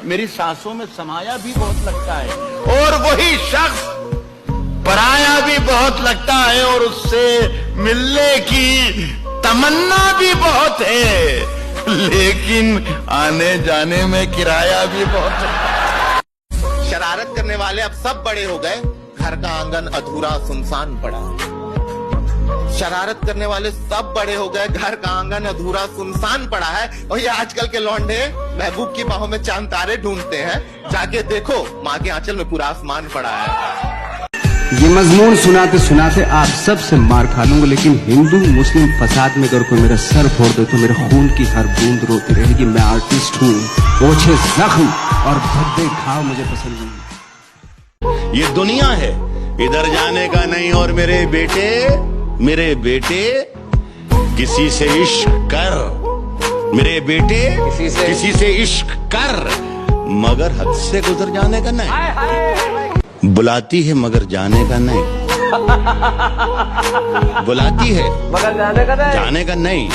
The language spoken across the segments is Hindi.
मेरी सांसों में समाया भी बहुत लगता है, और वही शख्स पराया भी बहुत लगता है, और उससे मिलने की तमन्ना भी बहुत है, लेकिन आने जाने में किराया भी बहुत है। शरारत करने वाले अब सब बड़े हो गए, घर का आंगन अधूरा सुनसान पड़ा। शरारत करने वाले सब बड़े हो गए, घर का आंगन अधूरा सुनसान पड़ा है। और ये आजकल के लौंडे महबूब की बाहों में चांद तारे ढूंढते हैं, जाके देखो माँ के आंचल में पूरा आसमान पड़ा है। ये मजमून सुनाते सुनाते आप सबसे मार खा लूंगा, लेकिन हिंदू मुस्लिम फसाद में अगर कोई मेरा सर फोड़ दे तो मेरे खून की हर बूंद रोती रहेगी। मैं आर्टिस्ट हूँ, ओछे जख्म और भद्दे घाव मुझे पसंद नहीं। ये दुनिया है, इधर जाने का नहीं। और मेरे बेटे किसी से इश्क कर, मेरे बेटे किसी से इश्क कर, मगर हद से गुजर जाने का नहीं। बुलाती है मगर जाने का नहीं, बुलाती है मगर जाने का नहीं,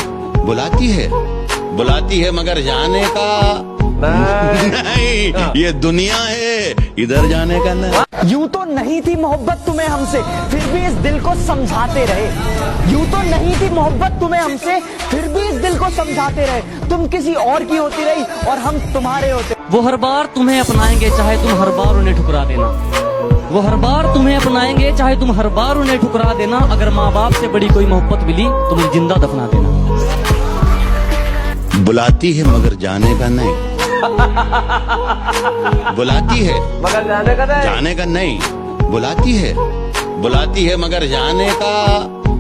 बुलाती है मगर जाने का नहीं। ये दुनिया है, इधर जाने का नहीं। यूं तो नहीं थी मोहब्बत तुम्हें हमसे, फिर भी इस दिल को समझाते रहे। यूं तो नहीं थी मोहब्बत तुम्हें हमसे, फिर भी इस दिल को समझाते रहे। तुम किसी और की होती रही और हम तुम्हारे होते। वो हर बार तुम्हें अपनाएंगे चाहे तुम हर बार उन्हें ठुकरा देना। वो हर बार तुम्हें अपनाएंगे चाहे तुम हर बार उन्हें ठुकरा देना। अगर माँ बाप से बड़ी कोई मोहब्बत मिली तो मुझे जिंदा दफना देना। बुलाती है मगर जाने का नहीं, बुलाती है मगर जाने का नहीं, बुलाती है मगर जाने का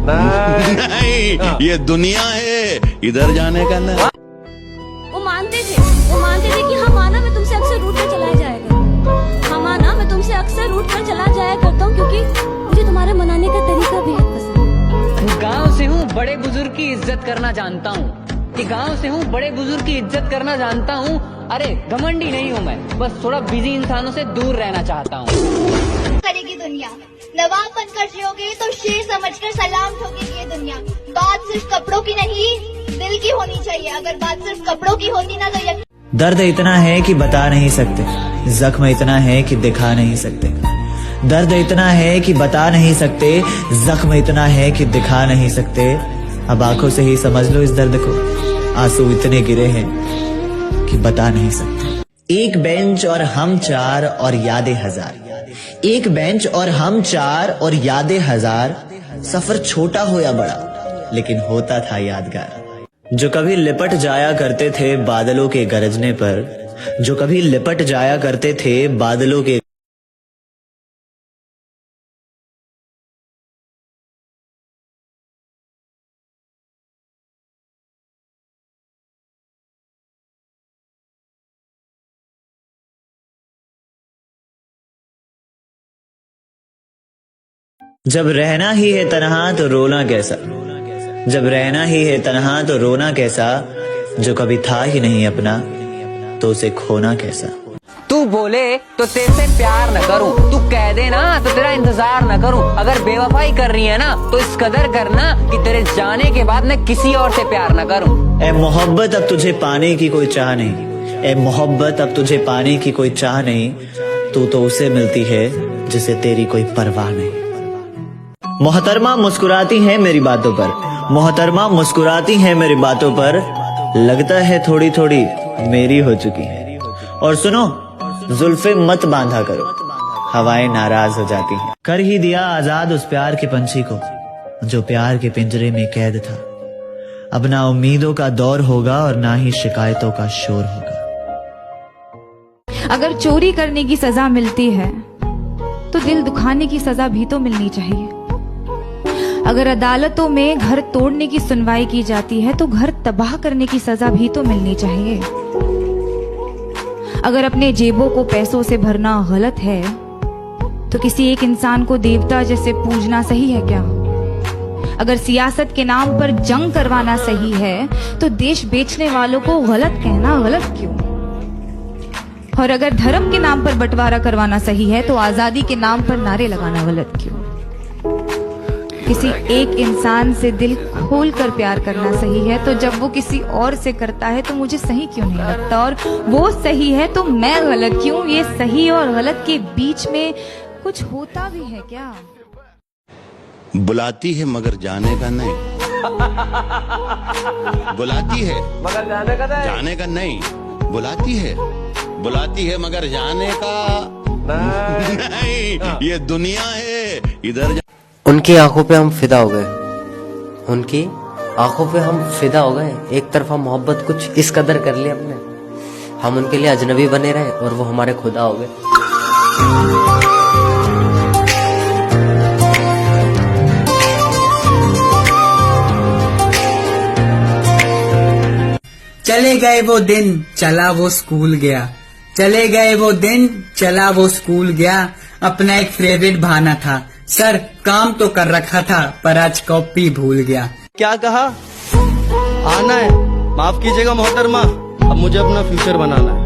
नहीं। ये दुनिया है, इधर जाने का नहीं। वो मानते थे कि हम आना मैं तुमसे अक्सर रूठ कर चला जाया करता। हम आना मैं तुमसे अक्सर रूठ कर चला जाया करता हूँ, क्योंकि मुझे तुम्हारे मनाने का तरीका बेहद पसंद है। गाँव से हूँ, बड़े बुजुर्ग की इज्जत करना जानता हूँ। कि गांव से हूँ, बड़े बुजुर्ग की इज्जत करना जानता हूँ। अरे घमंडी नहीं हूँ मैं, बस थोड़ा बिजी इंसानों से दूर रहना चाहता हूँ। करेगी दुनिया, नवाब बनकर जियोगे तो शेर समझकर सलाम ठोकेगी ये दुनिया। बात सिर्फ कपड़ों की नहीं, दिल की होनी चाहिए। अगर बात सिर्फ कपड़ों की होती ना तो दर्द इतना है कि बता नहीं सकते, जख्म इतना है कि दिखा नहीं सकते। दर्द इतना है कि बता नहीं सकते, जख्म इतना है कि दिखा नहीं सकते। अब आंखों से ही समझ लो इस दर्द को, आंसू इतने गिरे हैं कि बता नहीं सकते। एक बेंच और हम चार और यादें हजार। एक बेंच और हम चार और यादें हजार। सफर छोटा हो या बड़ा लेकिन होता था यादगार। जो कभी लिपट जाया करते थे बादलों के गरजने पर, जो कभी लिपट जाया करते थे बादलों के जब रहना ही है तन्हा तो रोना कैसा, जब रहना ही है तन्हा तो रोना कैसा। जो कभी था ही नहीं अपना तो उसे खोना कैसा। तू बोले तो तेरे से प्यार न करूं, तू कह दे ना तो तेरा इंतजार न करूं। अगर बेवफाई कर रही है ना तो इस कदर करना कि तेरे जाने के बाद मैं किसी और से प्यार न करूं। ए मोहब्बत अब तुझे पाने की कोई चाह नहीं, ए मोहब्बत अब तुझे पाने की कोई चाह नहीं। तू तो उसे मिलती है जिसे तेरी कोई परवाह नहीं। मोहतरमा मुस्कुराती है मेरी बातों पर, मोहतरमा मुस्कुराती है मेरी बातों पर। लगता है थोड़ी थोड़ी मेरी हो चुकी है। और सुनो, जुल्फे मत बांधा करो, हवाएं नाराज हो जाती हैं। कर ही दिया आजाद उस प्यार के पंछी को जो प्यार के पिंजरे में कैद था। अब ना उम्मीदों का दौर होगा और ना ही शिकायतों का शोर होगा। अगर चोरी करने की सजा मिलती है तो दिल दुखाने की सजा भी तो मिलनी चाहिए। अगर अदालतों में घर तोड़ने की सुनवाई की जाती है तो घर तबाह करने की सजा भी तो मिलनी चाहिए। अगर अपने जेबों को पैसों से भरना गलत है तो किसी एक इंसान को देवता जैसे पूजना सही है क्या? अगर सियासत के नाम पर जंग करवाना सही है तो देश बेचने वालों को गलत कहना गलत क्यों? और अगर धर्म के नाम पर बंटवारा करवाना सही है तो आजादी के नाम पर नारे लगाना गलत क्यों? किसी एक इंसान से दिल खोल कर प्यार करना सही है, तो जब वो किसी और से करता है तो मुझे सही क्यों नहीं लगता? और वो सही है तो मैं गलत क्यों? ये सही और गलत के बीच में कुछ होता भी है क्या? बुलाती है मगर जाने का नहीं। बुलाती है मगर जाने का नहीं। बुलाती है मगर जाने का नहीं। ये दुनिया है, इधर उनकी आंखों पे हम फिदा हो गए, उनकी आंखों पे हम फिदा हो गए। एक तरफा मोहब्बत कुछ इस कदर कर ली हमने, हम उनके लिए अजनबी बने रहे और वो हमारे खुदा हो गए। चले गए वो दिन, चला वो स्कूल गया। चले गए वो दिन, चला वो स्कूल गया। अपना एक फेवरेट बहाना था, सर काम तो कर रखा था पर आज कॉपी भूल गया। क्या कहा? आना है, माफ कीजिएगा मोहतरमा, अब मुझे अपना फ्यूचर बनाना है।